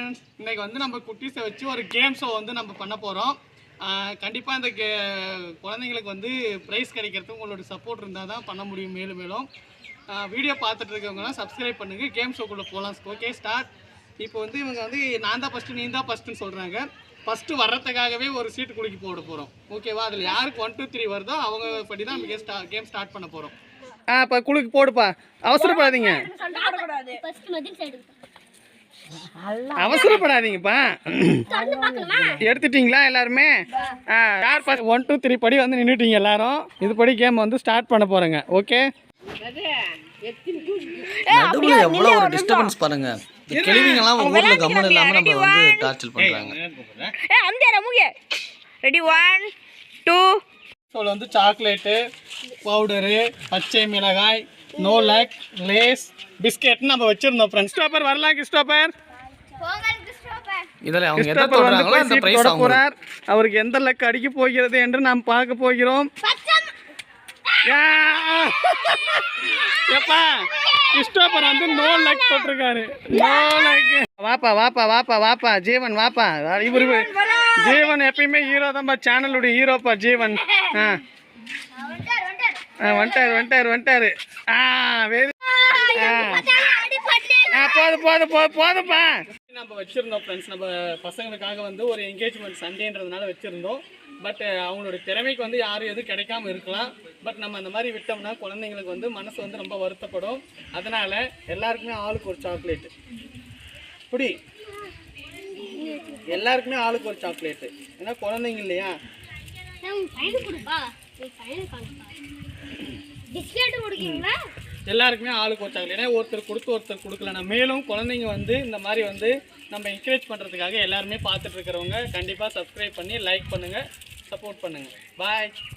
Friends, இன்றைக்கி வந்து நம்ம குட்டீஸை வச்சு ஒரு கேம் ஷோ வந்து நம்ம பண்ண போகிறோம். கண்டிப்பாக இந்த குழந்தைங்களுக்கு வந்து ப்ரைஸ் கிடைக்கிறதுக்கு உங்களோட சப்போர்ட் இருந்தால் தான் பண்ண முடியும். மேலும் மேலும் வீடியோ பார்த்துட்டு இருக்கவங்கலாம் சப்ஸ்கிரைப் பண்ணுங்கள். கேம் ஷோக்குள்ளே போகலாம். Okay, start. இப்போ வந்து இவங்க வந்து நான் தான் ஃபஸ்ட்டு, நீ தான் ஃபஸ்ட்டுன்னு சொல்கிறாங்க. ஃபஸ்ட்டு வர்றதுக்காகவே ஒரு சீட்டு குலுக்கி போட போகிறோம். ஓகேவா? அதில் யாருக்கு 1 2 3 வருதோ அவங்க படி தான் நம்ம கேம் ஸ்டார்ட் பண்ண போகிறோம். இப்போ குலுக்கு போடுப்பா, அவசரப்படாதீங்க, அவசரப்படாதீங்கப்பா. எடுத்துட்டீங்களா எல்லாருமே? யார் 1 2 3 படி வந்து நின்றுட்டீங்க எல்லாரும். இதுபடி கேம் வந்து ஸ்டார்ட் பண்ண போகிறேங்க. ஓகே, நடுவுல எவ்வளவு ஒரு டிஸ்டர்பன்ஸ் பாருங்க. கேள்விங்கலாம் ஊர்ல கம்மன் இல்லாம நம்ம வந்து டார்ச்சர் பண்றாங்க. ரெடி 1 2 ஸோல வந்து சாக்லேட்டு, பவுடரு, பச்சை மிளகாய், நோலக், லேஸ், பிஸ்கெட்னு நம்ம வச்சிருந்தோம் ஃப்ரெண்ட்ஸ். கிறிஸ்டோபர் வரலாம். கிறிஸ்டோபர் இதெல்லாம் அவங்க எதை தொடுறாங்களோ அந்த பிரைஸ் போறார். அவருக்கு எந்த லக் அடிக்க போகிறது என்று நாம் பார்க்க போகிறோம். எப்பா கிறிஸ்டோபர் வந்து நோ லக் போட்டிருக்காரு. No luck. வாப்பா வாப்பா வாப்பா வாப்பா ஜீவன் வாப்பா. இவரு ஜீவன் எப்பயுமே ஹீரோ தான்ப்பா, சேனலுடைய ஹீரோப்பா ஜீவன். வந்துட்டாரு வந்துட்டாரு வந்துட்டாரு. வெரி போதுப்பா. நம்ம வச்சிருந்தோம் ஃப்ரெண்ட்ஸ், நம்ம பசங்களுக்காக வந்து ஒரு என்கேஜ்மெண்ட் சண்டேன்றதுனால வச்சிருந்தோம். பட் அவங்களோட திறமைக்கு வந்து யாரும் எதுவும் கிடைக்காம இருக்கலாம். பட் நம்ம அந்த மாதிரி விட்டோம்னா குழந்தைங்களுக்கு வந்து மனசு வந்து ரொம்ப வருத்தப்படும். அதனால எல்லாருக்குமே ஆளுக்கு ஒரு சாக்லேட்டு. இப்படி எல்லாருக்குமே ஆளுக்கு ஒரு சாக்லேட்டு. ஏன்னா குழந்தைங்க இல்லையா? எல்லாருக்குமே ஆளுக்கு ஒரு சாக்லேட். ஏன்னா ஒருத்தர் கொடுத்து ஒருத்தர் கொடுக்கலன்னா மேலும் குழந்தைங்க வந்து இந்த மாதிரி வந்து நம்ம என்கரேஜ் பண்ணுறதுக்காக எல்லாருமே பார்த்துட்டு இருக்கிறவங்க கண்டிப்பாக சப்ஸ்கிரைப் பண்ணி லைக் பண்ணுங்கள், சப்போர்ட் பண்ணுங்கள். பாய்.